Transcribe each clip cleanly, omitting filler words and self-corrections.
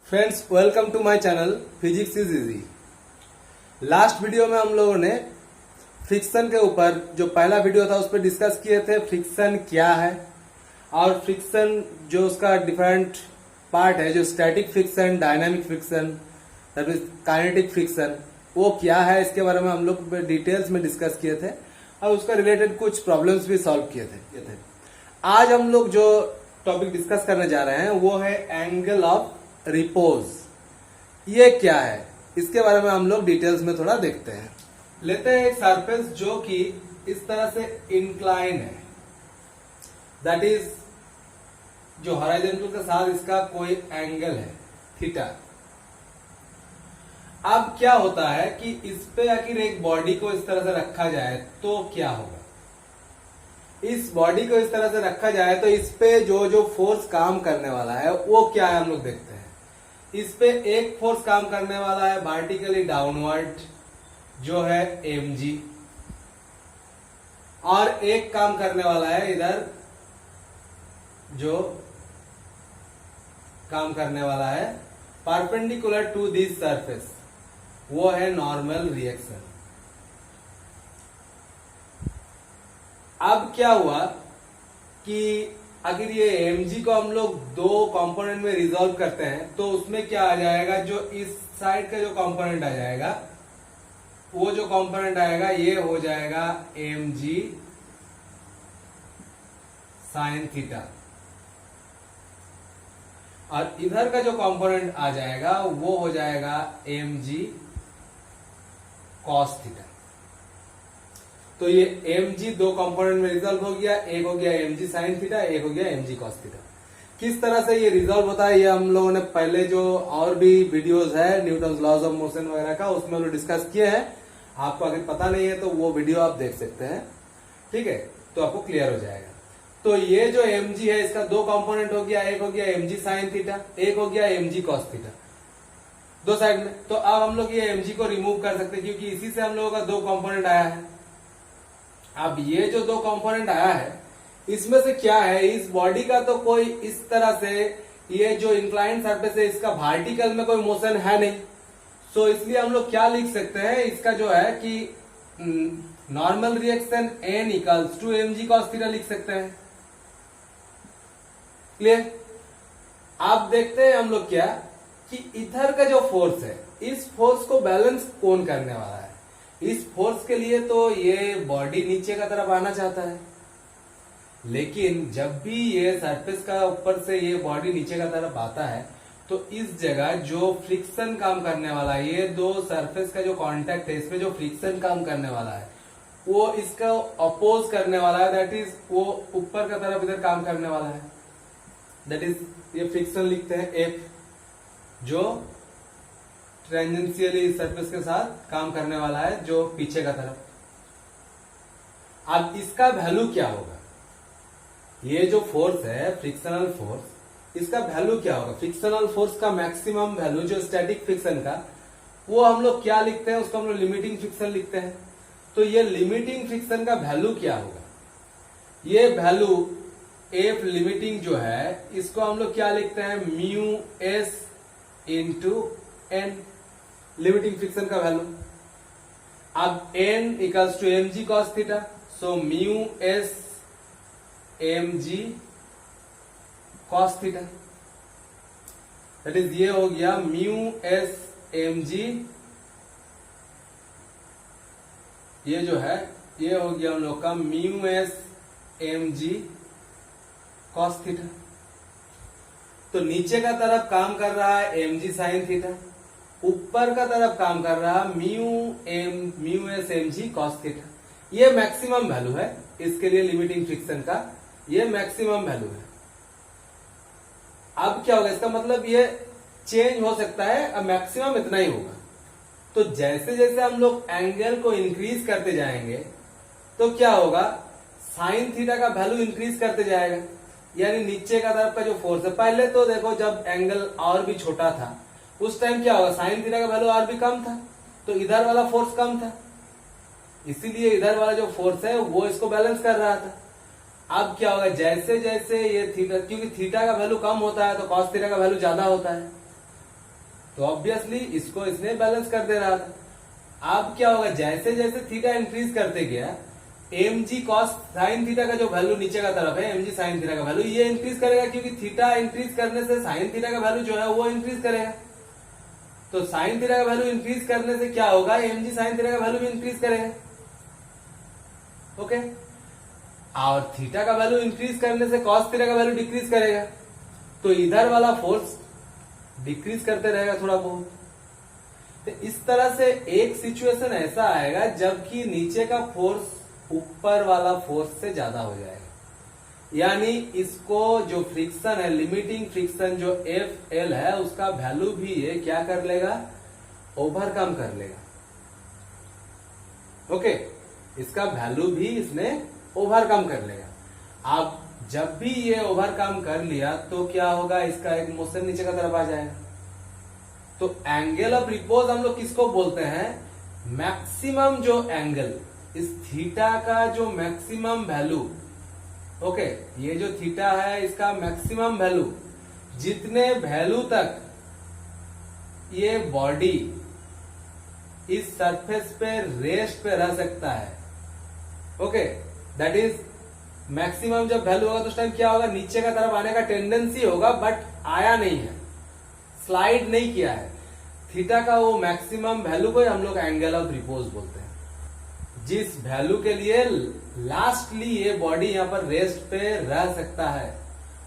Friends, welcome to my channel physics is easy. Last video में हम लोगों ने फ्रिक्शन के ऊपर जो पहला वीडियो था उस पर डिस्कस किए थे फ्रिक्शन क्या है और फ्रिक्शन जो उसका डिफरेंट पार्ट है, जो static friction, dynamic friction, kinetic friction, वो क्या है, इसके बारे में हम लोग डिटेल्स में डिस्कस किए थे और उसका रिलेटेड कुछ प्रॉब्लम्स भी सॉल्व किए थे। आज हम लोग जो टॉपिक डिस्कस करने जा रहे हैं वो है एंगल ऑफ रिपोज। ये क्या है, इसके बारे में हम लोग डिटेल्स में थोड़ा देखते हैं। लेते हैं एक सरफेस जो कि इस तरह से इंक्लाइन है, दैट इज जो हॉरिजॉन्टल के साथ इसका कोई एंगल है थीटा। अब क्या होता है कि इस पे आखिर एक बॉडी को इस तरह से रखा जाए तो क्या होगा। इस बॉडी को इस तरह से रखा जाए तो इस पे जो जो फोर्स काम करने वाला है वो क्या है, हम लोग देखते हैं। इस पे एक फोर्स काम करने वाला है वर्टिकली डाउनवर्ड, जो है mg, और एक काम करने वाला है इधर जो काम करने वाला है परपेंडिकुलर टू दिस सरफेस, वो है नॉर्मल रिएक्शन। अब क्या हुआ कि अगर ये mg को हम लोग दो कंपोनेंट में रिजॉल्व करते हैं तो उसमें क्या आ जाएगा, जो इस साइड का जो कंपोनेंट आ जाएगा, वो जो कंपोनेंट आएगा ये हो जाएगा mg साइन थीटा, और इधर का जो कंपोनेंट आ जाएगा वो हो जाएगा mg कॉस थीटा। तो ये mg दो कंपोनेंट में रिजॉल्व हो गया, एक हो गया mg साइन थीटा, एक हो गया mg कॉस थीटा। किस तरह से ये रिजॉल्व होता है ये हम लोगों ने पहले जो और भी वीडियोस है न्यूटन लॉज ऑफ मोशन वगैरह का, उसमें हम लोग डिस्कस किए हैं। आपको अगर पता नहीं है तो वो वीडियो आप देख सकते हैं, ठीक है, तो आपको क्लियर हो जाएगा। तो ये जो mg है इसका दो कंपोनेंट हो गया, एक हो गया mg साइन थीटा, एक हो गया mg कॉस थीटा, दो साइड में। तो अब हम लोग ये mg को रिमूव कर सकते हैं क्योंकि इसी से हम लोगों का दो कंपोनेंट आया है। अब ये जो दो कंपोनेंट आया है इसमें से क्या है, इस बॉडी का तो कोई इस तरह से ये जो इंक्लाइन सरफेस है इसका वर्टिकल में कोई मोशन है नहीं। सो इसलिए हम लोग क्या लिख सकते हैं, इसका जो है कि normal reaction n equals to mg cos theta लिख सकते हैं। क्लियर। अब देखते हैं हम लोग क्या कि इधर का जो फोर्स है, इस फोर्स को बैलेंस कौन करने वाला है। इस फोर्स के लिए तो ये बॉडी नीचे का तरफ आना चाहता है, लेकिन जब भी ये सरफेस का ऊपर से ये बॉडी नीचे का तरफ आता है तो इस जगह जो फ्रिक्शन काम करने वाला है, ये दो सरफेस का जो कांटेक्ट है इसमें जो फ्रिक्शन काम करने वाला है वो इसका अपोज करने वाला है, दैट इज वो ऊपर का तरफ इधर काम करने वाला है, दैट इज ये फ्रिक्शन लिखते हैं F, जो टेंजेंशियली सरफेस के साथ काम करने वाला है जो पीछे का तरफ। अब इसका वैल्यू क्या होगा, ये जो फोर्स है फ्रिक्शनल फोर्स, इसका वैल्यू क्या होगा। फ्रिक्शनल फोर्स का मैक्सिमम वैल्यू जो स्टैटिक फ्रिक्शन का, वो हम लोग क्या लिखते हैं, उसको हम लोग लिमिटिंग फ्रिक्शन लिखते हैं। तो ये लिमिटिंग फ्रिक्शन का वैल्यू क्या होगा, ये वैल्यू F लिमिटिंग जो है इसको हम लोग क्या लिखते हैं, mu S into N, limiting friction का वैल्यू। अब n equals to mg cos theta, so mu S mg cos theta, that is ये हो गया म्यू एस mg, ये जो है ये हो गया हम लोग का mu S mg cos theta. तो नीचे का तरफ काम कर रहा है mg साइन थीटा, ऊपर का तरफ काम कर रहा है mu S mg cos theta. ये मैक्सिमम वैल्यू है इसके लिए, लिमिटिंग फ्रिक्शन का ये मैक्सिमम वैल्यू है। अब क्या होगा, इसका मतलब ये चेंज हो सकता है, अब मैक्सिमम इतना ही होगा। तो जैसे जैसे हम लोग एंगल को इंक्रीज करते जाएंगे तो क्या होगा, साइन थीटा का वैल्यू इंक्रीज करते जाएगा, यानी नीचे का तरफ का जो फोर्स है। पहले तो देखो जब एंगल और भी छोटा था उस टाइम क्या होगा, साइन थीटा का वैल्यू और भी कम था, तो इधर वाला फोर्स कम था, इसीलिए इधर वाला जो फोर्स है वो इसको बैलेंस कर रहा था। अब क्या होगा, जैसे जैसे ये थीटा, क्योंकि थीटा का वैल्यू कम होता है तो कॉस थीटा का वैल्यू ज्यादा होता है, तो ऑब्वियसली इसको इसने बैलेंस कर दे रहा था। अब क्या होगा, जैसे जैसे थीटा इंक्रीज करते गया, M G cos sine theta का जो वैल्यू नीचे का तरफ है, एम जी साइन थीटा का वैल्यू ये इंक्रीज करेगा, क्योंकि थीटा इंक्रीज करने से साइन थीटा का वैल्यू जो है वो इंक्रीज करेगा। तो साइन थीटा का वैल्यू इंक्रीज करने से क्या होगा, एम जी साइन थीटा का वैल्यू भी इंक्रीज करेगा। ओके, और थीटा का वैल्यू इंक्रीज करने से कॉस थीटा का वैल्यू डिक्रीज करेगा। तो इधर वाला फोर्स डिक्रीज करते रहेगा थोड़ा बहुत। तो इस तरह से एक सिचुएशन ऐसा आएगा जबकि नीचे का फोर्स ऊपर वाला फोर्स से ज्यादा हो जाएगा, यानी इसको जो फ्रिक्शन है, लिमिटिंग फ्रिक्शन जो एफ एल है, उसका वैल्यू भी ये क्या कर लेगा, ओवरकम कर लेगा। ओके, इसका वैल्यू भी इसने ओवरकम कर लेगा। अब जब भी ये ओवरकम कर लिया तो क्या होगा, इसका एक मोशन नीचे का तरफ आ जाएगा। तो एंगल ऑफ रिपोज हम लोग किसको बोलते हैं, मैक्सिमम जो एंगल, इस थीटा का जो मैक्सिमम वैल्यू। ओके, ये जो थीटा है इसका मैक्सिमम वैल्यू, जितने वैल्यू तक ये बॉडी इस सरफेस पे रेस्ट पे रह सकता है। ओके, दैट इज मैक्सिमम जब वैल्यू होगा तो उस टाइम क्या होगा, नीचे का तरफ आने का टेंडेंसी होगा, बट आया नहीं है, स्लाइड नहीं किया है। थीटा का वो मैक्सिमम वैल्यू को हम लोग एंगल ऑफ रिपोज बोलते हैं। जिस वैल्यू के लिए लास्टली ये बॉडी यहां पर रेस्ट पे रह सकता है,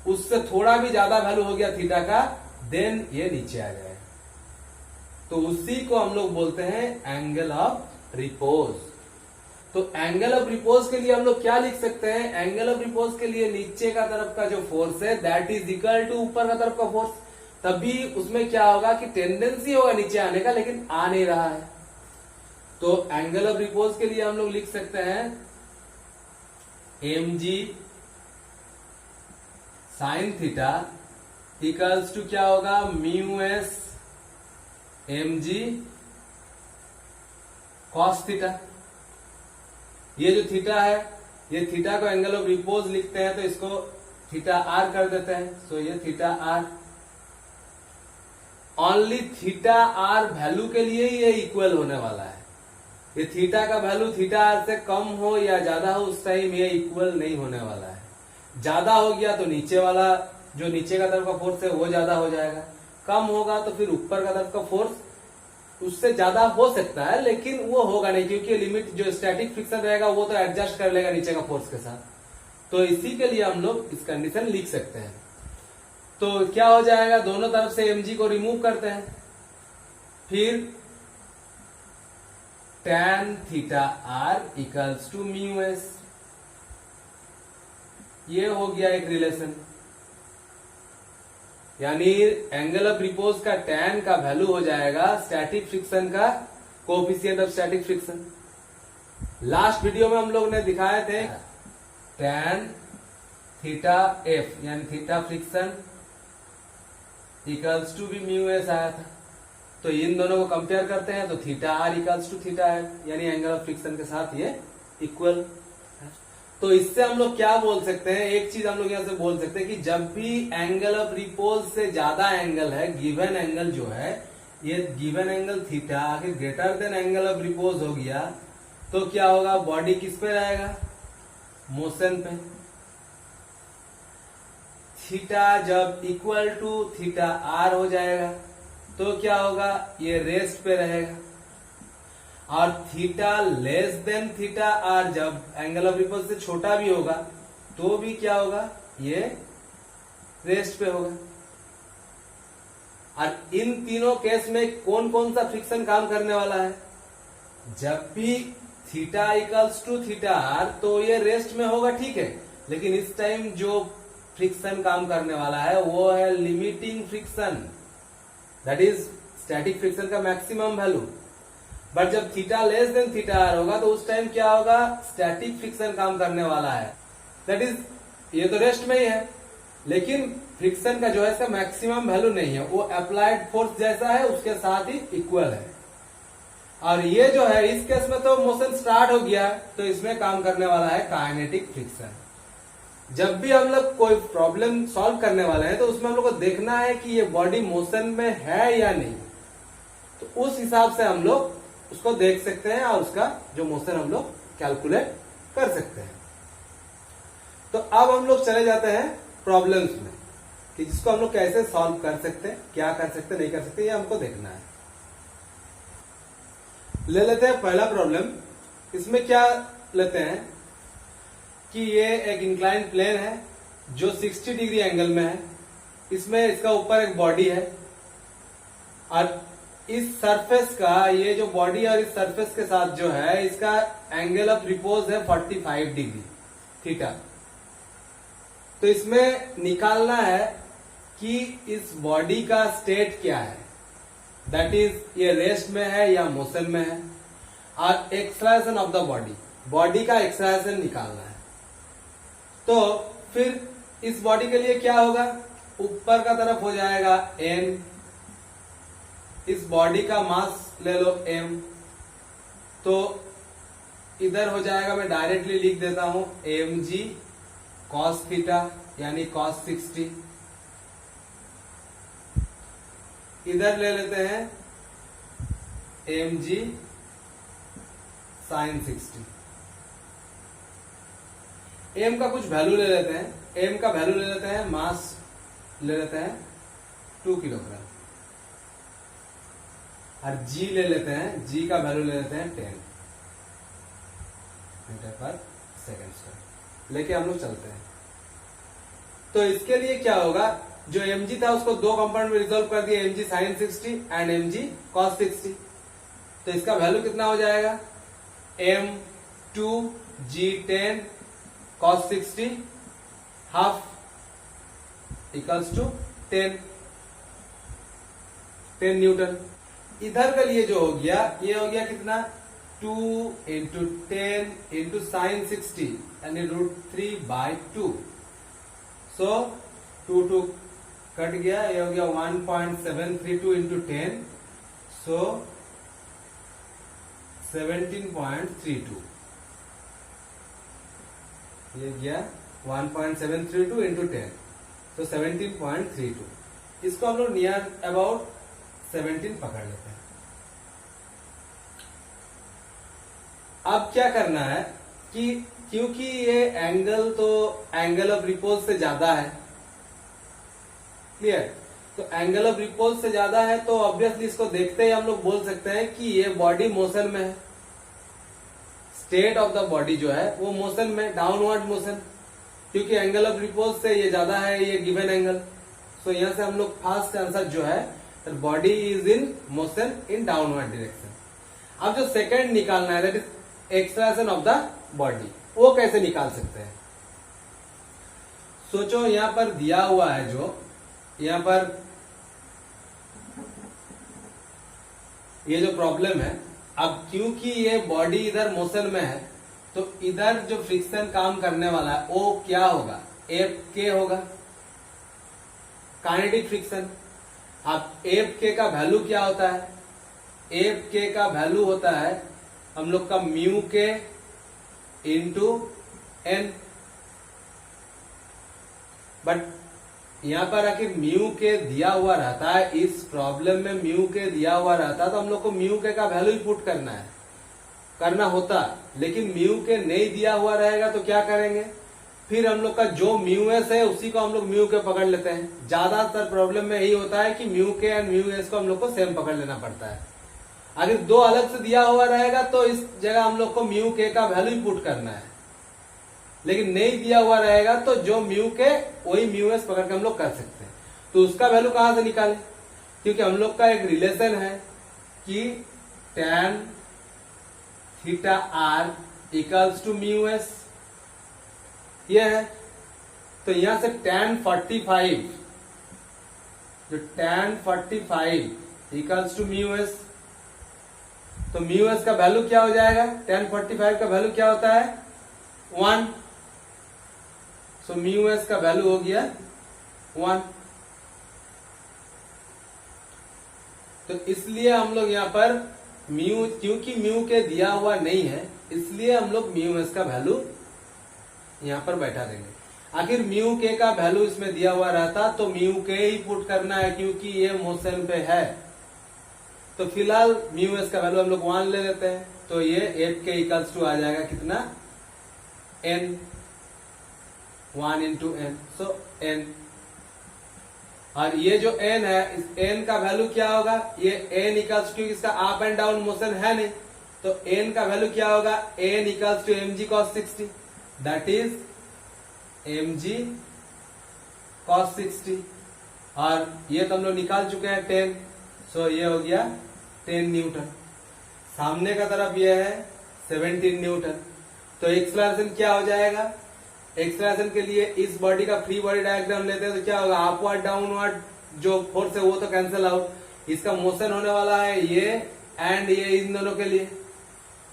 उससे थोड़ा भी ज्यादा वैल्यू हो गया थीटा का, देन ये नीचे आ जाए। तो उसी को हम लोग बोलते हैं एंगल ऑफ रिपोज। तो एंगल ऑफ रिपोज के लिए हम लोग क्या लिख सकते हैं, एंगल ऑफ रिपोज के लिए नीचे का तरफ का जो फोर्स है दैट इज इक्वल टू ऊपर का तरफ का फोर्स। तभी उसमें क्या होगा कि टेंडेंसी होगा नीचे आने का, लेकिन आ नहीं रहा है। तो एंगल ऑफ रिपोज के लिए हम लोग लिख सकते हैं M G sine theta equals to क्या होगा, mu S M G cos theta. ये जो थीटा है, ये थीटा को एंगल ऑफ रिपोज लिखते हैं तो इसको थीटा आर कर देते हैं। सो ये theta R, only theta R value के लिए ये इक्वल होने वाला है। ये थीटा का वैल्यू थीटा आर से कम हो या ज्यादा हो, उस टाइम ये इक्वल नहीं होने वाला है। ज्यादा हो गया तो नीचे वाला जो नीचे का तरफ का फोर्स है वो ज्यादा हो जाएगा, कम होगा तो फिर ऊपर का तरफ का फोर्स उससे ज्यादा हो सकता है, लेकिन वो होगा नहीं, क्योंकि लिमिट जो स्टैटिक फ्रिक्शन रहेगा वो तो एडजस्ट कर लेगा नीचे का फोर्स के साथ। तो इसी के लिए हम लोग इस कंडीशन लिख सकते हैं। तो क्या हो जाएगा, दोनों तरफ से mg को रिमूव करते हैं, फिर tan theta r equals to mu S. ये हो गया एक रिलेशन, यानी एंगल ऑफ रिपोज का tan का वैल्यू हो जाएगा स्टैटिक फ्रिक्शन का coefficient of static friction. Last video में हम लोग ने दिखाए थे tan थीटा f यानी थीटा फ्रिक्शन इक्वल्स टू भी म्यू एस आया था। तो इन दोनों को कंपेयर करते हैं तो theta R equals to theta F, यानी एंगल ऑफ फ्रिक्शन के साथ ये इक्वल है। तो इससे हम लोग क्या बोल सकते हैं, एक चीज हम लोग यहां से बोल सकते हैं कि जब भी एंगल ऑफ रिपोज से ज्यादा एंगल है, गिवन एंगल जो है, ये गिवन एंगल थीटा अगर greater than angle of repose हो गया तो क्या होगा, बॉडी किस पे रहेगा, मोशन पे। थीटा जब इक्वल टू थीटा आर हो जाएगा तो क्या होगा, ये रेस्ट पे रहेगा। और theta less than theta R जब एंगल ऑफ रिपोज से छोटा भी होगा तो भी क्या होगा, ये रेस्ट पे होगा। और इन तीनों केस में कौन कौन सा फ्रिक्शन काम करने वाला है, जब भी theta equals to theta R तो ये रेस्ट में होगा, ठीक है, लेकिन इस टाइम जो फ्रिक्शन काम करने वाला है वो है limiting friction, that is static friction का मैक्सिमम वैल्यू। बट जब theta less than theta R होगा तो उस टाइम क्या होगा, स्टैटिक फ्रिक्शन काम करने वाला है, दैट इज ये तो रेस्ट में ही है, लेकिन फ्रिक्शन का जो है इसका मैक्सिमम वैल्यू नहीं है, वो अप्लाइड फोर्स जैसा है उसके साथ ही इक्वल है। और ये जो है इस केस में तो मोशन स्टार्ट हो गया, तो इसमें काम करने वाला है काइनेटिक फ्रिक्शन। जब भी हम लोग कोई प्रॉब्लम सॉल्व करने वाले हैं तो उसमें हम लोग को देखना है कि ये बॉडी मोशन में है या नहीं। तो उस हिसाब से हम लोग उसको देख सकते हैं और उसका जो मोशन हम लोग कैलकुलेट कर सकते हैं। तो अब हम लोग चले जाते हैं प्रॉब्लम्स में कि जिसको हम लोग कैसे सॉल्व कर सकते हैं, क्या कर सकते हैं, नहीं कर सकते, ये हमको देखना है। ले लेते हैं पहला प्रॉब्लम। इसमें क्या लेते हैं कि ये एक इंक्लाइन प्लेन है जो 60 डिग्री एंगल में है। इसमें इसका ऊपर एक बॉडी है और इस सरफेस का, ये जो बॉडी और इस सरफेस के साथ जो है, इसका एंगल ऑफ रिपोज है 45 डिग्री थीटा। तो इसमें निकालना है कि इस बॉडी का स्टेट क्या है, दैट इज ये रेस्ट में है या मोशन में है, और acceleration of the body, body का एक्सलेशन निकालना है। तो फिर इस बॉडी के लिए क्या होगा, ऊपर का तरफ हो जाएगा n, इस बॉडी का मास ले लो m, तो इधर हो जाएगा, मैं डायरेक्टली लिख देता हूं mg cos थीटा यानी cos 60। इधर ले लेते हैं mg sin 60। m का कुछ वैल्यू ले लेते हैं, m का वैल्यू ले लेते हैं, मास ले लेते हैं 2 किलोग्राम, और g ले लेते हैं, g का वैल्यू ले लेते हैं 10 मीटर पर सेकेंड स्क्वायर लेके हम लोग चलते हैं। तो इसके लिए क्या होगा, जो mg था उसको दो कंपाउंड में रिजोल्व कर दिया, mg sin 60 and mg cos 60। तो इसका वैल्यू कितना हो जाएगा, m2 g10 cos 60 half equals to 10 newton. इधर के लिए जो हो गया, ये हो गया कितना, 2 इंटू 10 इंटू साइन 60 यानी √3/2। सो 2 कट गया, ये हो गया 1.732 इंटू 10, सो 17.32। ये गया 1.732 इंटू 10, तो 17.32। इसको हम लोग नियर अबाउट 17 पकड़ लेते हैं। अब क्या करना है कि क्योंकि ये एंगल तो एंगल ऑफ रिपोज से ज्यादा है, क्लियर, तो एंगल ऑफ रिपोज से ज्यादा है, तो ऑब्वियसली इसको देखते ही हम लोग बोल सकते हैं कि ये बॉडी मोशन में है, स्टेट ऑफ द बॉडी जो है वो मोशन में, डाउनवर्ड मोशन, क्योंकि एंगल ऑफ रिपोज से ये ज्यादा है, ये गिवन एंगल। सो यहां से हम लोग फर्स्ट आंसर जो है, body is in motion in downward direction. अब जो सेकंड निकालना है, that is acceleration of the body, वो कैसे निकाल सकते हैं। सोचो यहां पर दिया हुआ है, जो यहां पर ये जो प्रॉब्लम है, अब क्योंकि ये बॉडी इधर मोशन में है, तो इधर जो फ्रिक्शन काम करने वाला है वो क्या होगा, एफ के होगा, काइनेटिक फ्रिक्शन। अब एफ के का वैल्यू क्या होता है, एफ के का वैल्यू होता है हम लोग का म्यू के इंटू एन। बट यहां पर आखिर म्यू के दिया हुआ रहता है, इस प्रॉब्लम में म्यू के दिया हुआ रहता है, तो हम लोग को म्यू के का वैल्यू ही पुट करना होता। लेकिन म्यू के नहीं दिया हुआ रहेगा तो क्या करेंगे, फिर हम लोग का जो म्यू एस है उसी को हम लोग म्यू के पकड़ लेते हैं। ज्यादातर प्रॉब्लम में यही होता है कि म्यू के एंड म्यू एस को हम लोग को सेम पकड़ लेना पड़ता है। अगर दो अलग से दिया हुआ रहेगा तो इस जगह हम लोग को म्यू के का वैल्यू ही पुट करना है, लेकिन नहीं दिया हुआ रहेगा तो जो म्यू के वही म्यू एस पकड़ के हम लोग कर सकते हैं। तो उसका वैल्यू कहां से निकालें, क्योंकि हम लोग का एक रिलेशन है कि tan theta R equals to mu S, ये है। तो यहां से tan 45, जो tan 45 equals to mu S, तो म्यू एस का वैल्यू क्या हो जाएगा, tan 45 का वैल्यू क्या होता है 1, सो म्यू एस का वैल्यू हो गया 1। तो इसलिए हम लोग यहां पर म्यू, क्योंकि म्यू के दिया हुआ नहीं है, इसलिए हम लोग म्यू एस का वैल्यू यहां पर बैठा देंगे। आखिर म्यू के का वैल्यू इसमें दिया हुआ रहता तो म्यू के ही पुट करना है, क्योंकि ये मोशन पे है। तो फिलहाल म्यू एस का वैल्यू हम लोग 1 ले लेते हैं, तो ये एफ के इक्वल्स टू आ जाएगा कितना, n, 1 इंटू एन, सो n। और ये जो n है, इस n का वैल्यू क्या होगा, ये n इक्वल्स टू इसका अप एंड डाउन मोशन है नहीं, तो n का वैल्यू क्या होगा, n equals to mg cos 60, that is mg cos 60। और ये तो हम लोग निकाल चुके हैं 10, सो ये हो गया 10 न्यूटन। सामने का तरफ ये है 17 न्यूटन। तो एक्सलेरेशन क्या हो जाएगा, एक्सलेरेशन के लिए इस बॉडी का फ्री बॉडी डायग्राम लेते हैं तो क्या होगा, अपवर्ड डाउनवर्ड जो फोर्स है वो तो कैंसिल आउट, इसका मोशन होने वाला है ये एंड ये इन दोनों के लिए,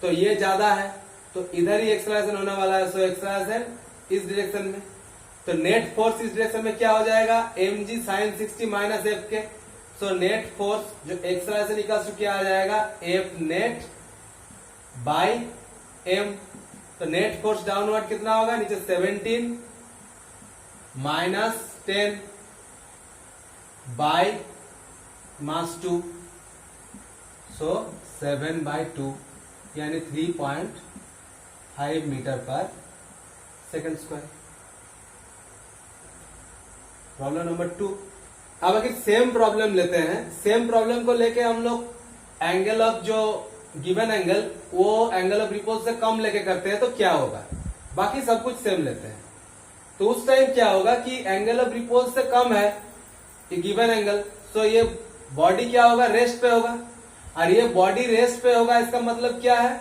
तो ये ज्यादा है तो इधर ही एक्सलेरेशन होने वाला है, सो एक्सलेरेशन इस डायरेक्शन में। तो नेट फोर्स इस डायरेक्शन में क्या हो जाएगा, mg sin 60 माइनस एफ के, सो नेट फोर्स जो एक्सलेरेशन इक्वल्स टू क्या आ जाएगा, एफ नेट बाय एम। तो नेट फोर्स डाउनवर्ड कितना होगा, नीचे 17 माइनस 10 बाय मास 2, सो 7/2 यानी 3.5 मीटर पर सेकंड स्क्वायर। Problem number 2। अब अगर सेम प्रॉब्लम लेते हैं, सेम प्रॉब्लम को लेके हम लोग एंगल ऑफ जो गिवन एंगल वो एंगल ऑफ रिपोज से कम लेके करते हैं तो क्या होगा, बाकी सब कुछ सेम लेते हैं। तो उस टाइम क्या होगा कि एंगल ऑफ रिपोज से कम है ये गिवन एंगल, सो ये बॉडी क्या होगा, रेस्ट पे होगा, और ये बॉडी रेस्ट पे होगा, इसका मतलब क्या है,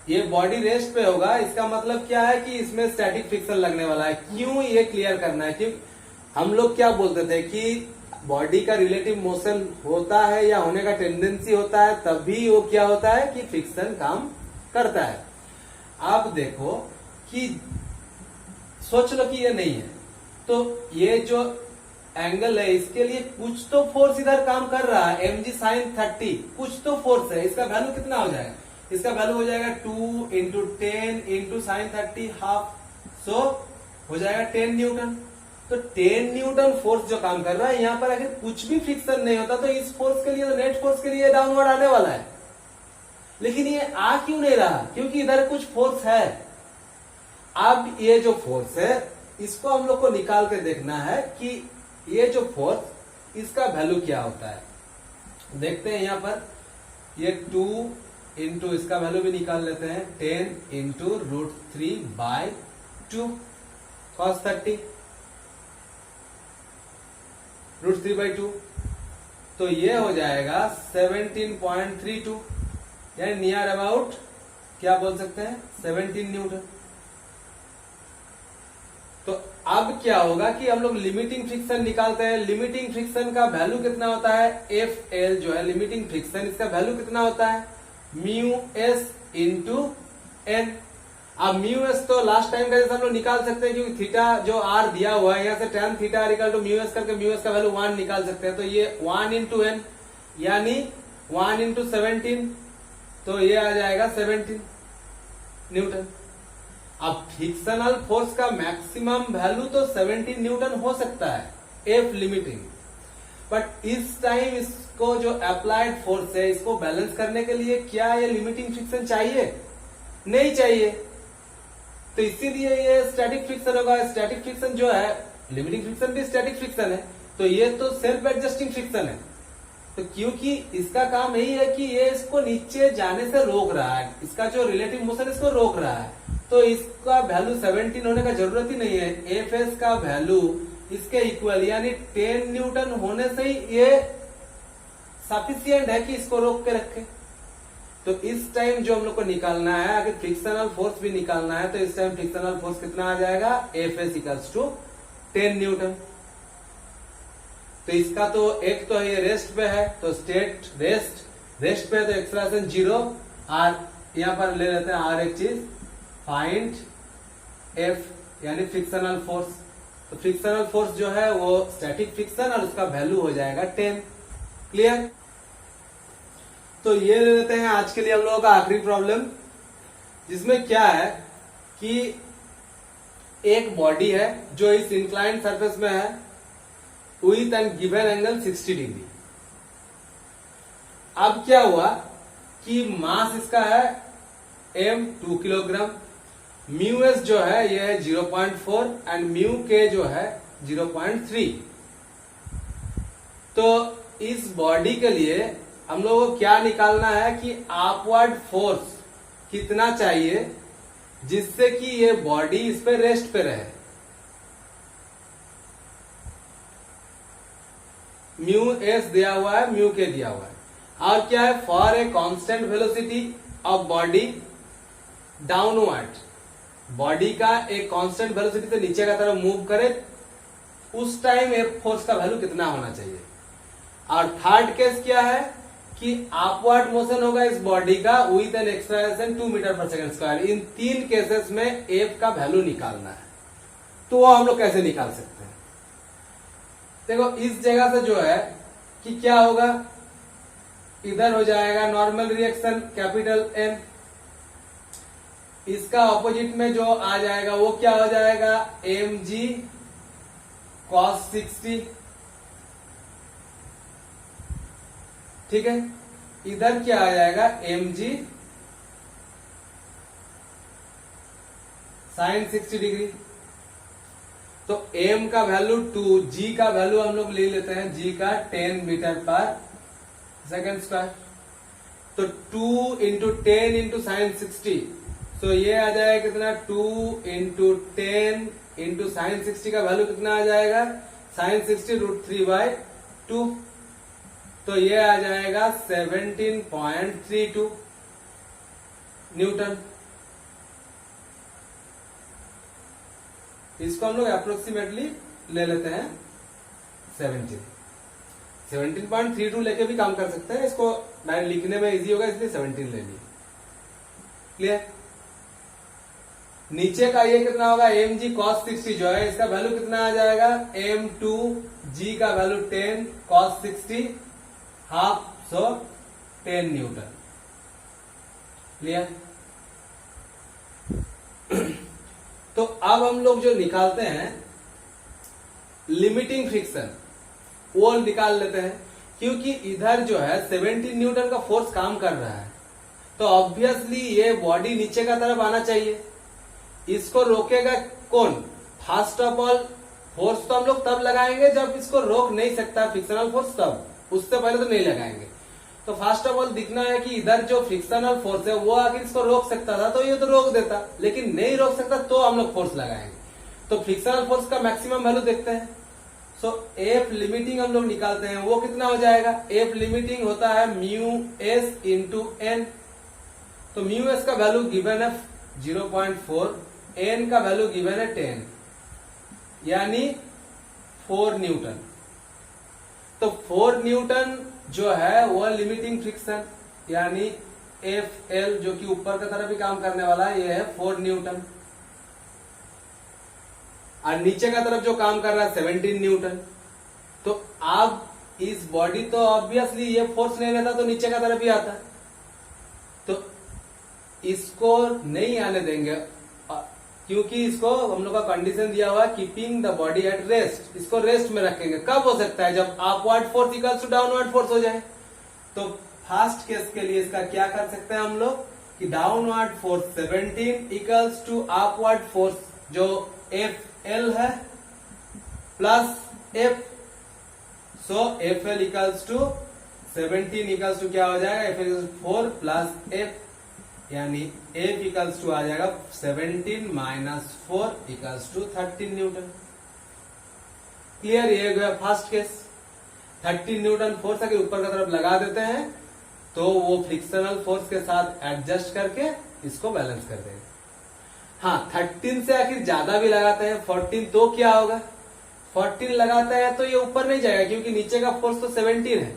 ये बॉडी रेस्ट पे होगा, इसका मतलब क्या है कि इसमें स्टैटिक फ्रिक्शन लगने वाला है। क्यों, ये क्लियर करना है। क्यों हम लोग क्या बोलते थे कि बॉडी का रिलेटिव मोशन होता है या होने का टेंडेंसी होता है तभी वो क्या होता है कि फ्रिक्शन काम करता है। आप देखो कि सोच लो कि ये नहीं है, तो ये जो एंगल है इसके लिए कुछ तो फोर्स इधर काम कर रहा है, mg sin 30 कुछ तो फोर्स है, इसका वैल्यू कितना हो जाएगा, इसका वैल्यू हो जाएगा 2 इंटू 10 इंटू साइन 30 हाफ, सो हो जाएगा 10 न्यूटन। तो 10 न्यूटन फोर्स जो काम कर रहा है, यहाँ पर अगर कुछ भी फ्रिक्शन नहीं होता तो इस फोर्स के लिए, तो नेट फोर्स के लिए डाउनवर्ड आने वाला है, लेकिन ये आ क्यों नहीं रहा, क्योंकि इधर कुछ फोर्स है। अब ये जो फोर्स है इसको हम लोग को निकाल के देखना है कि ये जो फोर्स इसका वैल्यू क्या होता है। देखते हैं यहाँ पर, ये 2 इंटू इसका वैल्यू भी निकाल लेते हैं, 10 इंटू √3/2 cos 30 √3/2, तो ये हो जाएगा 17.32 यानी नियर अबाउट क्या बोल सकते हैं 17 न्यूटन। तो अब क्या होगा कि हम लोग लिमिटिंग फ्रिक्शन निकालते हैं। लिमिटिंग फ्रिक्शन का वैल्यू कितना होता है, एफ एल जो है लिमिटिंग फ्रिक्शन, इसका वैल्यू कितना होता है, म्यू एस इंटू एन। अब म्यू एस तो लास्ट टाइम का जैसे हम लोग निकाल सकते हैं, क्योंकि थीटा जो आर दिया हुआ है यहाँ से tan theta equal to mu S करके म्यू एस का वैल्यू 1 निकाल सकते हैं। तो ये 1 इंटू एन यानी 1 इंटू 17, तो ये आ जाएगा 17 न्यूटन। अब फ्रिक्शनल फोर्स का मैक्सिमम वैल्यू तो 17 न्यूटन हो सकता है, एफ लिमिटिंग, बट इस टाइम इसको जो अप्लाइड फोर्स है इसको बैलेंस करने के लिए क्या ये लिमिटिंग फ्रिक्शन चाहिए, नहीं चाहिए, तो इसीलिए ये स्टैटिक फ्रिक्शन होगा। स्टैटिक फ्रिक्शन जो है, लिमिटिंग फ्रिक्शन भी स्टैटिक फ्रिक्शन है, तो ये तो सेल्फ एडजस्टिंग फ्रिक्शन है। तो क्योंकि इसका काम यही है कि ये इसको नीचे जाने से रोक रहा है, इसका जो रिलेटिव मोशन इसको रोक रहा है, तो इसका वैल्यू 17 होने का जरूरत ही नहीं है। एफ एस का वैल्यू इसके इक्वल यानी 10 न्यूटन होने से ही ये सफिशियंट है कि इसको रोक के रखे। तो इस टाइम जो हम लोग को निकालना है, अगर फ्रिक्शनल फोर्स भी निकालना है, तो इस टाइम फ्रिक्शनल फोर्स कितना आ जाएगा, F S equals to 10 newton. तो इसका तो एक तो ये रेस्ट पे है, तो स्टेट रेस्ट पे है, तो एक्सलेरेशन 0। और यहां पर ले लेते हैं और एक चीज, फाइंड एफ यानी फ्रिक्शनल फोर्स। तो फ्रिक्शनल फोर्स जो है वो स्टैटिक फ्रिक्शन और उसका वैल्यू हो जाएगा 10। क्लियर। तो ये ले लेते हैं आज के लिए हम लोगों का आखिरी प्रॉब्लम, जिसमें क्या है कि एक बॉडी है जो इस इंक्लाइंड सरफेस में है with an given angle 60 degree. अब क्या हुआ कि मास इसका है m 2 किलोग्राम, म्यू एस जो है ये है 0.4 एंड म्यू के जो है 0.3। तो इस बॉडी के लिए हम लोगों को क्या निकालना है कि अपवर्ड फोर्स कितना चाहिए जिससे कि ये बॉडी इस पे रेस्ट पे रहे। म्यू एस दिया हुआ है, म्यू के दिया हुआ है, और क्या है for a constant velocity of body downward, body का एक कांस्टेंट वेलोसिटी से नीचे का तरफ मूव करे उस टाइम एफ फोर्स का वैल्यू कितना होना चाहिए। और थर्ड केस क्या है कि अपवर्ड मोशन होगा इस बॉडी का विद एन एक्सेलरेशन 2 मीटर पर सेकंड स्क्वायर। इन तीन केसेस में एफ का वैल्यू निकालना है। तो वो हम लोग कैसे निकाल सकते हैं? देखो इस जगह से जो है कि क्या होगा, इधर हो जाएगा नॉर्मल रिएक्शन कैपिटल एन, इसका ऑपोजिट में जो आ जाएगा वो क्या हो जाएगा एम जी कॉस 60, ठीक है। इधर क्या आ जाएगा एम जी साइन 60 डिग्री। तो m का वैल्यू 2, g का वैल्यू हम लोग ले लेते हैं, g का 10 मीटर पर सेकंड स्क्वायर। तो 2 इंटू 10 इंटू साइन 60, तो ये आ जाएगा कितना 2 इंटू 10 इंटू साइन 60 का वैल्यू कितना आ जाएगा साइन 60 √3/2। तो ये आ जाएगा 17.32 न्यूटन। इसको हम लोग अप्रोक्सीमेटली ले लेते हैं 17.32 लेके भी काम कर सकते हैं, इसको डायरेक्ट लिखने में इजी होगा इसलिए 17 ले लिए। क्लियर? नीचे का ये कितना होगा एम जी कॉस 60 जो है इसका वैल्यू कितना आ जाएगा m2 g का वैल्यू 10 कॉस 60 हाफ, सो 10 न्यूटन। क्लियर? तो अब हम लोग जो निकालते हैं लिमिटिंग फ्रिक्शन वो निकाल लेते हैं, क्योंकि इधर जो है 17 न्यूटन का फोर्स काम कर रहा है, तो ऑब्वियसली ये बॉडी नीचे का तरफ आना चाहिए। इसको रोकेगा कौन? फर्स्ट ऑफ ऑल फोर्स तो हम लोग तब लगाएंगे जब इसको रोक नहीं सकता फ्रिक्शनल फोर्स, तब, उससे पहले तो नहीं लगाएंगे। तो फर्स्ट ऑफ ऑल दिखना है कि इधर जो फ्रिक्शनल फोर्स है वो आखिर इसको रोक सकता था तो ये तो रोक देता, लेकिन नहीं रोक सकता तो हम लोग फोर्स लगाएंगे। तो फ्रिक्शनल फोर्स का मैक्सिमम वैल्यू देखते हैं। सो एफ लिमिटिंग हम लोग निकालते हैं, वो कितना हो जाएगा एफ लिमिटिंग होता है म्यू एस इंटू एन। तो म्यू एस का वैल्यू गिवन है 0.4, एन का वैल्यू गिवन है 10 यानी 4 न्यूटन। तो 4 न्यूटन जो है वो लिमिटिंग फ्रिक्शन यानी एफ एल जो कि ऊपर की तरफ भी काम करने वाला है, ये है 4 न्यूटन। और नीचे का तरफ जो काम कर रहा है 17 न्यूटन। तो अब इस बॉडी तो ऑब्वियसली ये फोर्स नहीं रहता तो नीचे का तरफ ही आता, तो इसको नहीं आने देंगे क्योंकि इसको हम लोग का कंडीशन दिया हुआ है keeping the body at rest. इसको रेस्ट में रखेंगे। कब हो सकता है? जब upward force equals to downward force हो जाए। तो फर्स्ट केस के लिए इसका क्या कर सकते हैं हम लोग कि downward force 17 equals to upward force जो एफ एल है plus F. So F L equals to 17 equals to क्या हो जाएगा एफ एल 4 प्लस एफ, यानी एफ इक्वल्स टू आ जाएगा 17 minus 4 equals to 13 newton. Clear? ये गया फर्स्ट केस। 13 न्यूटन फोर्स अगर ऊपर की तरफ लगा देते हैं तो वो फ्रिक्शनल फोर्स के साथ एडजस्ट करके इसको बैलेंस कर देगा। हाँ, 13 से आखिर ज्यादा भी लगाते हैं 14 तो क्या होगा? 14 लगाते हैं तो ये ऊपर नहीं जाएगा क्योंकि नीचे का फोर्स तो 17 है।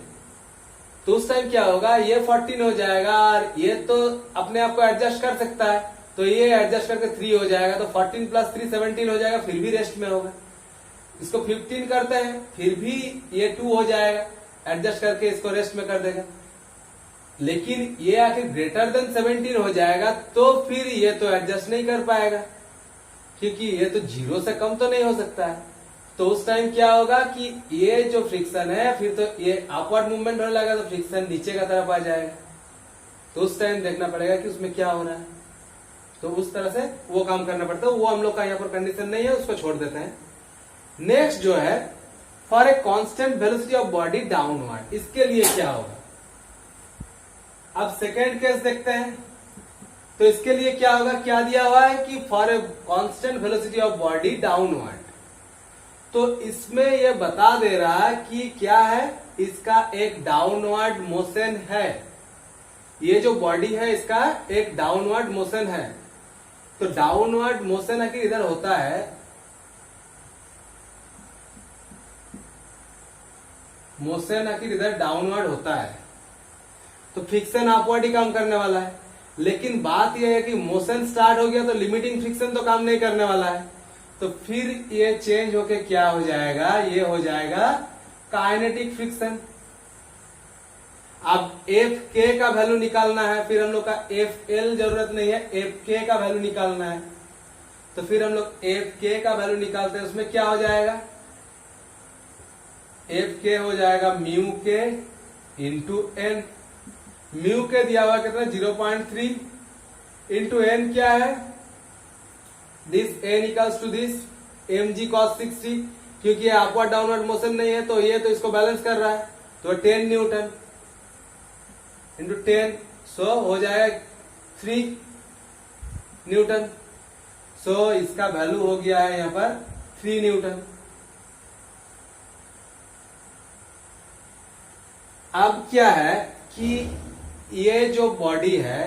तो उस टाइम क्या होगा ये 14 हो जाएगा और ये तो अपने आप को एडजस्ट कर सकता है, तो ये एडजस्ट करके 3 हो जाएगा। तो 14 प्लस 3 17 हो जाएगा, फिर भी रेस्ट में होगा। इसको 15 करते हैं फिर भी ये 2 हो जाएगा, एडजस्ट करके इसको रेस्ट में कर देगा। लेकिन ये आखिर ग्रेटर देन 17 हो जाएगा तो फिर ये तो एडजस्ट नहीं कर पाएगा क्योंकि ये तो 0 से कम तो नहीं हो सकता है। तो उस टाइम क्या होगा कि ये जो फ्रिक्शन है फिर तो ये अपवर्ड मूवमेंट होने लगेगा, तो फ्रिक्शन नीचे का तरफ आ जाएगा। तो उस टाइम देखना पड़ेगा कि उसमें क्या हो रहा है, तो उस तरह से वो काम करना पड़ता है। वो हम लोग का यहाँ पर कंडीशन नहीं है, उसको छोड़ देते हैं। नेक्स्ट जो है for a constant velocity of body downward, इसके लिए क्या होगा। अब सेकेंड केस देखते हैं। तो इसके लिए क्या होगा, क्या दिया हुआ है कि for a constant velocity of body downward, तो इसमें यह बता दे रहा है कि क्या है, इसका एक डाउनवर्ड मोशन है। ये जो बॉडी है इसका एक डाउनवर्ड मोशन है। तो डाउनवर्ड मोशन आखिर इधर होता है, मोशन आखिर इधर डाउनवर्ड होता है, तो फ्रिक्शन अपवर्ड ही काम करने वाला है। लेकिन बात यह है कि मोशन स्टार्ट हो गया तो लिमिटिंग फ्रिक्शन तो काम नहीं करने वाला है। तो फिर ये चेंज होके क्या हो जाएगा, ये हो जाएगा काइनेटिक फ्रिक्शन। अब एफ के का वैल्यू निकालना है, फिर हम लोग का एफ एल जरूरत नहीं है, एफ के का वैल्यू निकालना है। तो फिर हम लोग एफ के का वैल्यू निकालते हैं, उसमें क्या हो जाएगा, एफ के हो जाएगा म्यू के इंटू एन। म्यू के दिया हुआ कितना 0.3 इंटू एन क्या है, this N equals to this mg cos 60, क्योंकि अपवर्ड डाउनवर्ड मोशन नहीं है तो ये तो इसको बैलेंस कर रहा है, तो 10 न्यूटन इंटू 10, सो हो जाएगा 3 न्यूटन। सो इसका वैल्यू हो गया है यहां पर 3 न्यूटन। अब क्या है कि ये जो बॉडी है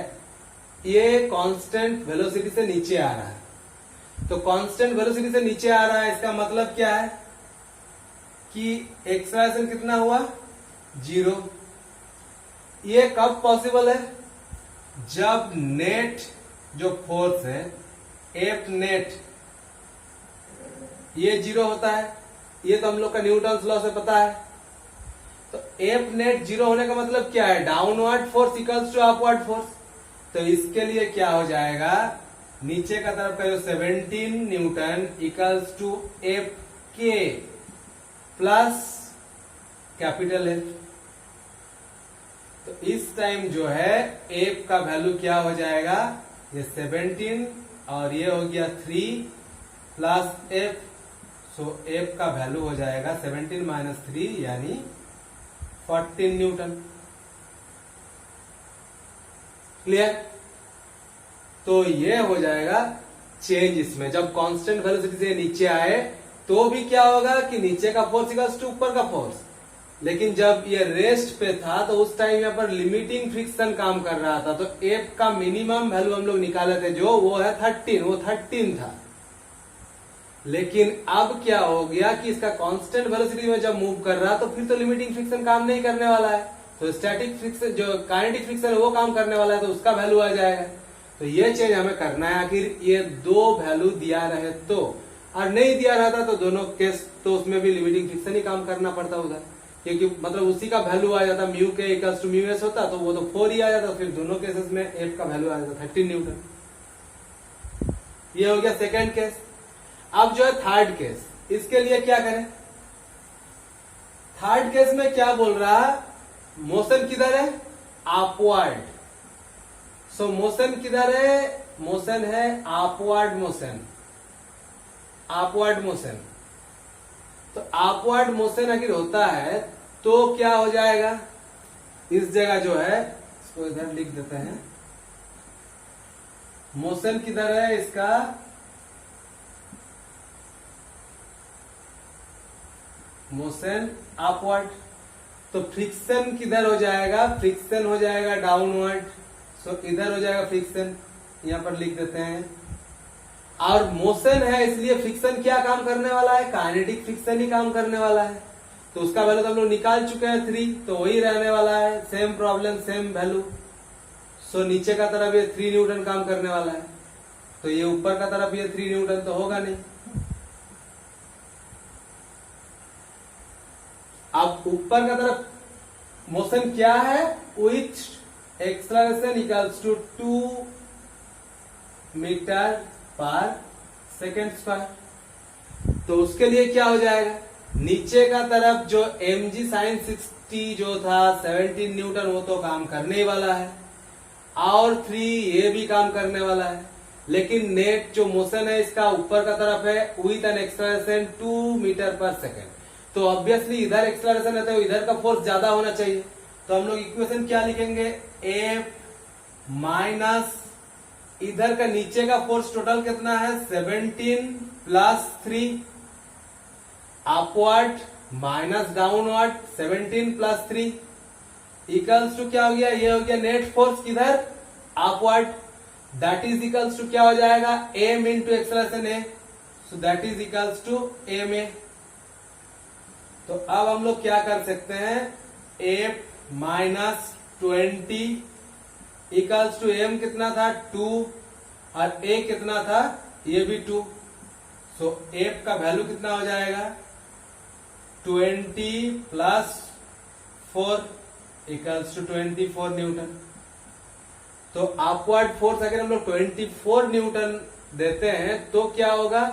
ये कांस्टेंट वेलोसिटी से नीचे आ रहा है। तो कांस्टेंट वेलोसिटी से नीचे आ रहा है, इसका मतलब क्या है कि एक्सेलरेशन कितना हुआ 0। ये कब पॉसिबल है, जब नेट जो फोर्स है एफ नेट ये 0 होता है। ये तो हम लोग का न्यूटन लॉ से पता है। तो एफ नेट 0 होने का मतलब क्या है, downward force equals to upward force. तो इसके लिए क्या हो जाएगा, नीचे का तरफ का जो 17 न्यूटन इक्वल्स टू एफ के प्लस कैपिटल एफ। तो इस टाइम जो है एफ का वैल्यू क्या हो जाएगा, ये 17 और ये हो गया 3 प्लस एफ। सो एफ का वैल्यू हो जाएगा 17 माइनस 3 यानी 14 न्यूटन। क्लियर। तो ये हो जाएगा चेंज इसमें, जब कांस्टेंट वेलोसिटी से नीचे आए तो भी क्या होगा कि नीचे का फोर्स इक्वल्स टू ऊपर का फोर्स। लेकिन जब ये रेस्ट पे था तो उस टाइम यहाँ पर लिमिटिंग फ्रिक्शन काम कर रहा था। तो एफ का मिनिमम वैल्यू हम लोग निकाले थे जो वो है 13, वो 13 था। लेकिन अब क्या हो गया कि इसका कांस्टेंट वेलोसिटी में जब मूव कर रहा तो फिर तो लिमिटिंग फ्रिक्शन काम नहीं करने वाला है, तो स्टैटिक फ्रिक्शन जो काइनेटिक फ्रिक्शन है वो काम करने वाला है, तो उसका वैल्यू आ जाएगा। तो ये चेंज हमें करना है। आखिर ये दो वैल्यू दिया रहे तो, और नहीं दिया रहता तो दोनों केस तो उसमें भी लिमिटिंग फ्रिक्शन ही काम करना पड़ता उधर, क्योंकि मतलब उसी का वैल्यू आ जाता, म्यू के इक्वल्स टू म्यू एस होता तो वो तो 4 ही आ जाता, फिर दोनों केसेस में एफ का वैल्यू आ जाता 13 न्यूटन। ये हो गया सेकेंड केस। अब जो है थर्ड केस, इसके लिए क्या करें। थर्ड केस में क्या बोल रहा है, मोशन किधर है, अपवर्ड। सो मोशन किधर है, मोशन है अपवर्ड मोशन, अपवर्ड मोशन। तो अपवर्ड मोशन अगर होता है तो क्या हो जाएगा, इस जगह जो है इसको इधर लिख देते हैं। मोशन किधर है इसका, मोशन अपवर्ड। तो फ्रिक्शन किधर हो जाएगा, फ्रिक्शन हो जाएगा डाउनवर्ड। सो इधर हो जाएगा फ्रिक्शन, यहां पर लिख देते हैं। और मोशन है इसलिए फ्रिक्शन क्या काम करने वाला है, काइनेटिक फ्रिक्शन ही काम करने वाला है। तो उसका वैल्यू तो हम लोग निकाल चुके हैं 3, तो वही रहने वाला है, सेम प्रॉब्लम सेम वैल्यू। सो नीचे का तरफ ये 3 न्यूटन काम करने वाला है, तो ये ऊपर का तरफ ये 3 न्यूटन तो होगा नहीं। अब ऊपर का तरफ मोशन क्या है, विच एक्सलरेशन इक्वल्स टू 2 मीटर पर सेकेंड स्क्वायर। तो उसके लिए क्या हो जाएगा, नीचे का तरफ जो mg sin 60 जो था 17 न्यूटन वो तो काम करने ही वाला है, और 3 ये भी काम करने वाला है, लेकिन नेट जो मोशन है इसका ऊपर का तरफ है विथ एन एक्सलेरेशन 2 मीटर पर सेकेंड। तो ऑब्वियसली इधर एक्सलेरेशन है तो इधर का फोर्स ज्यादा होना चाहिए। तो हम लोग इक्वेशन क्या लिखेंगे, एफ माइनस इधर का नीचे का फोर्स टोटल कितना है 17 plus 3 upward minus downward 17 plus 3 equals to क्या हो गया, ये हो गया नेट फोर्स किधर upward, that is equals to क्या हो जाएगा M into acceleration A, so that is equals to M A. तो अब हम लोग क्या कर सकते हैं, F minus 20 equals to M कितना था 2 और ए कितना था ये भी 2, सो एफ का वैल्यू कितना हो जाएगा 20 प्लस 4 इक्वल्स टू 24 न्यूटन। तो अपवर्ड फोर्स अगर हम लोग 24 न्यूटन देते हैं तो क्या होगा,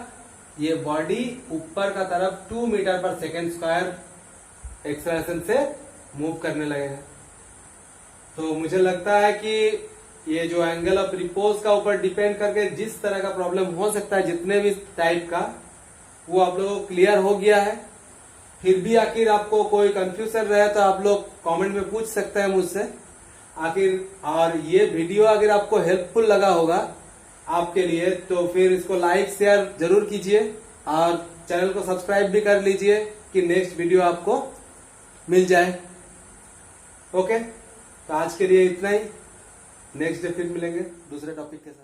ये बॉडी ऊपर का तरफ 2 मीटर पर सेकेंड स्क्वायर एक्सलेरेशन से मूव करने लगेगा। तो मुझे लगता है कि ये जो एंगल ऑफ रिपोज का ऊपर डिपेंड करके जिस तरह का प्रॉब्लम हो सकता है, जितने भी टाइप का, वो आप लोगों को क्लियर हो गया है। फिर भी आखिर आपको कोई कंफ्यूजन रहे तो आप लोग कमेंट में पूछ सकते हैं मुझसे आखिर। और ये वीडियो अगर आपको हेल्पफुल लगा होगा आपके लिए तो फिर इसको लाइक शेयर जरूर कीजिए और चैनल को सब्सक्राइब भी कर लीजिए कि नेक्स्ट वीडियो आपको मिल जाए। ओके, तो आज के लिए इतना ही, नेक्स्ट डे फिर मिलेंगे दूसरे टॉपिक के साथ।